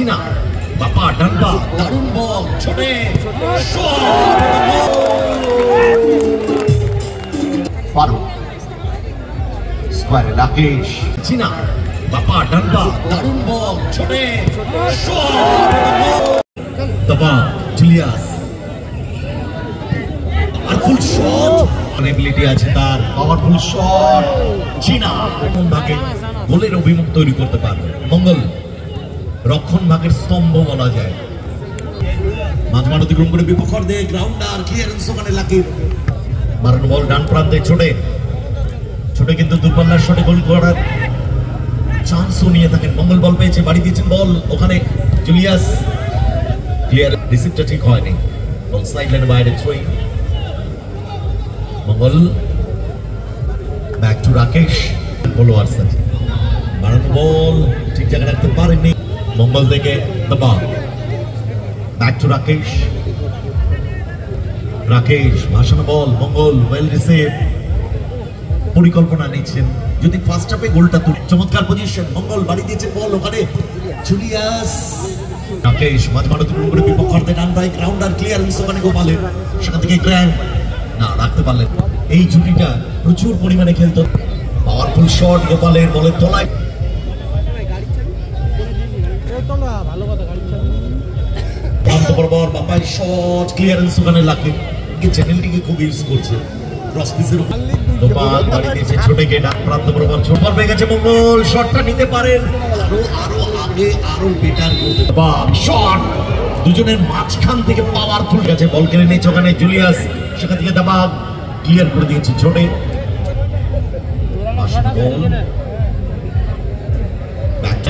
চিনা বাপা ডানপা দারুণ বল ছোটে ফারুক স্কোয়ারে রাকেশ চিনা বাপা ডানপা দারুণ বল ছোটে দবা জুলিয়াস পাওয়ারফুল শট এবিলিটি আছে তার পাওয়ারফুল শট চিনা কোন ভাগে গোলের অভিমুখ তৈরি করতে পারবে মঙ্গল রক্ষণ ভাগের স্তম্ভ বলা যায় মাঝমাঠ অতিক্রম করে বিপক্ষ দিয়ে গ্রাউন্ডার ক্লিয়ারেন্স ওখানে লাকিব মারানো বল ডান প্রান্তে ছোটে কিন্তু দূরপাল্লার শটে গোল করার চান্সও নিয়ে থাকেন মঙ্গল বল পেয়েছে বাড়ি দিয়েছেন বল ওখানে জুলিয়াস ক্লিয়ার রিসিভটা ঠিক হয়নি বল সাইড লাইনের বাইরে throwing Mangal back to Rakesh followers আছে মারানো বল ঠিক জায়গায় রাখতে পারেননি মঙ্গল থেকে দবা ব্যাক টু রাকেশ ভাসানো বল মঙ্গল ওয়েল রিসিভ পরিকল্পনা নিচ্ছেন যদি ফার্স্ট হাফে গোলটা তুলি চমৎকার পজিশন মঙ্গল বাড়ি দিয়েছেন বল ওখানে জুলিয়াস রাকেশ মাঝমাঠ অতিক্রম করে বিপক্ষার্থে ডান রাইট গ্রাউন্ডার ক্লিয়ারেন্স ওখানে গোপালের সেখান থেকে গ্র্যান্ড না রাখতে পারলেন এই জুটিটা প্রচুর পরিমাণে খেলতো পাওয়ারফুল শট গোপালের বলের তলায় বাপাই শট ক্লিয়ারেন্স ওখানে লাগে চ্যানেলটিকে খুব ইউজ করছে ক্রস পিসের গোপাল বাড়ি দিয়েছে ছোটকে ডান প্রান্ত বরাবর ছোটবার পেয়ে গেছে মঙ্গল শটটা নিতে পারেন আরো আগে আরো বেটার করতে শট দুজনের মাঝখান থেকে পাওয়ারফুল গেছে বল কেড়ে নিয়েছে ওখানে জুলিয়াস সেখান থেকে দাবা ক্লিয়ার করে দিয়েছে ছোটে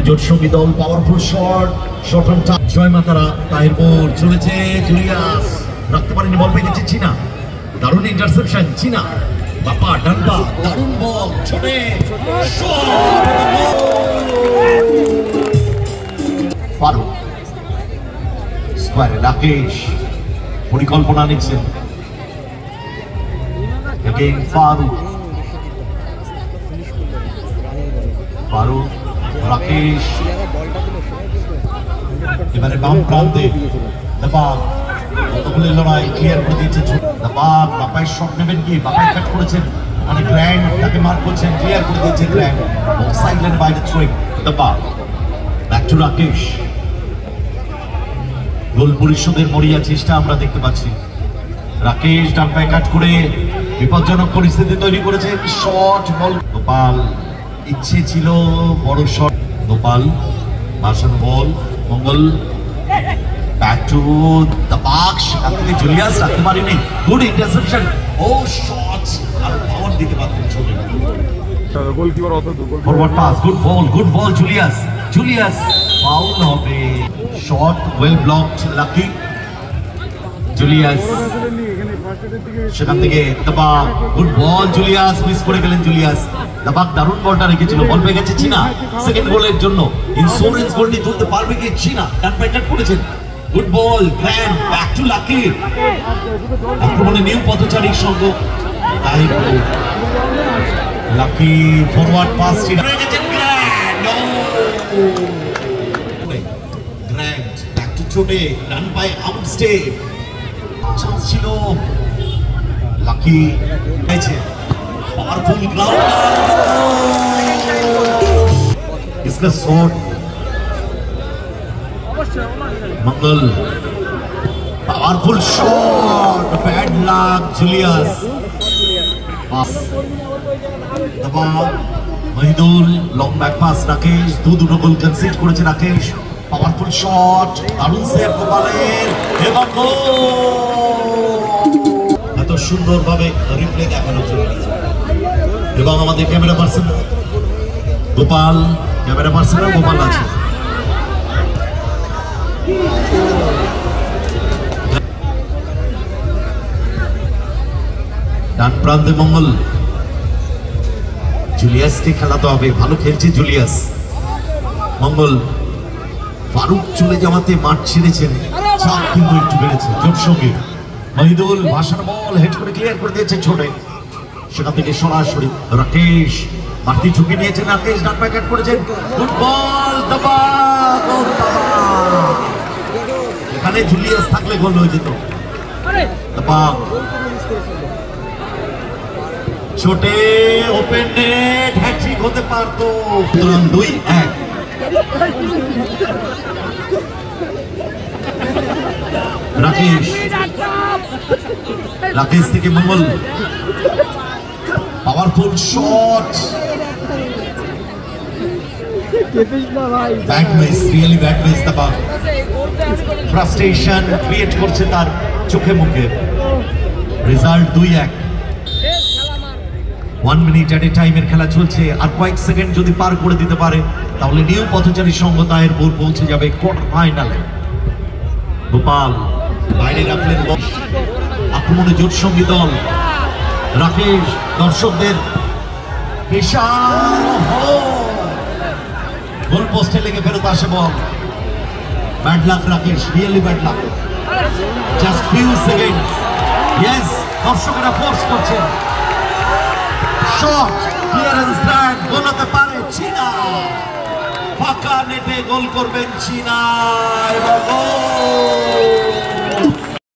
জোট সঙ্গী দল powerful shot shot on touch জয় মাতারা তাহির মোর চলেছে জুলিয়াস রাখতে পারেনি বল পেয়ে গেছে চিনা দারুণ ইন্টারসেপশন চিনা বাপা ডানপা দারুণ বল ছোটে ফারুক স্কোয়ারে রাকেশ পরিকল্পনা নিচ্ছেন ফারুক রাকেশ এবারে বাম প্রান্তে কতগুলি লড়াই ক্লিয়ার করে দিয়েছে বাপাই শট নেবেন কি বাপাই কাট করেছেন মানে গ্র্যান্ড তাকে মার্ক করছেন ক্লিয়ার করে দিয়েছে গ্র্যান্ড সাইড লাইন বাইরে থ্রোয়িং ব্যাক টু রাকেশ গোল পরিশোধের মরিয়া চেষ্টা আমরা দেখতে পাচ্ছি রাকেশ ডান পায়ে কাট করে বিপজ্জনক পরিস্থিতি তৈরি করেছে শট বল গোপাল ইচ্ছে ছিল বড় শট গোপাল ভাসানো ball Mangal back to the box আপনি জুলিয়াস রাখতে পারেনি গুড ইন্টারসেপশন ও শট আর পাওয়ার দিতে পারতেন ছোট গোলকিপার অত forward pass good ball Julius foul হবে shot well blocked lucky Julius সেখান থেকে দাবাক গুড বল জুলিয়াস মিস করে গেলেন জুলিয়াস দাবাক দারুণ বলটা রেখেছিল বল পেয়ে গেছে চিনা সেকেন্ড গোলের জন্য ইন্স্যুরেন্স গোলটি তুলতে পারবে কি চিনা ডান পায়ে কাট করেছেন good ball grand back to lucky আক্রমণে নিউ পথচারীর সঙ্গ তাই লাকি ফরওয়ার্ড পাস হয়ে গেছে গ্র্যান্ড ব্যাক টু ছোটে ডান পায়ে আউট স্টেপ চান্স ছিল লাকি পেয়েছে পাওয়ারফুল গ্রাউন্ড इसका shot Mangal powerful shot bad luck Julius Mahidul long back pass Rakesh দুটো গোল কনসিড করেছে রাকেশ পাওয়ারফুল শট দারুণ সেভ গোপালের এবং এত সুন্দরভাবে রিপ্লে দেখানো চলছে এবং আমাদের ক্যামেরা পার্সন গোপাল গোপাল আছে ডান প্রান্তে মঙ্গল জুলিয়াসকে খেলাতে হবে ভালো খেলছে জুলিয়াস মঙ্গল ফারুক চলে যাওয়াতে মাঠ ছেড়েছেন চাপ কিন্তু একটু বেড়েছে জোর সঙ্গে মহিদুল ভাসানো বল হেড করে ক্লিয়ার করে দিয়েছে ছোটে সেখান থেকে সরাসরি রাকেশ বাড়তি ঝুঁকি নিয়েছেন রাকেশ ডান পায়ে কাট করেছেন ফুটবল দাবা এখানে জুলিয়াস থাকলে গোল হয়ে যেত। ছোটে ওপেন নেট, হ্যাট্রিক হতে পারতো। 2-1। রাকেশ থেকে Mangal, powerful shot, bad miss, really bad miss. তাবা ফ্রাস্ট্রেশন ক্রিয়েট করছে তার চোখে মুখে। রেজাল্ট 2-1। 1 মিনিট এট এ টাইমের খেলা চলছে। আর কয়েক সেকেন্ড যদি পার করে দিতে পারে তাহলে নিউ পথচারী সংঘ তাহেরপুর পৌঁছে যাবে কোয়ার্টার ফাইনালে। গোপাল বাইরে রাখলেন, আক্রমণে জোট সঙ্গী দল। রাকেশ দর্শকদের গোল পোস্টে লেগে ফেরত আসে ball. Bad luck Rakesh, really bad luck. Just few seconds. Yes, দর্শকেরা ফোর্স করছেন। শট, ক্লিয়ারেন্স ড্রাগ, গোল হতে পারে চীনা। ফাঁকা নেটে গোল করবেন চীনা এবং গোল।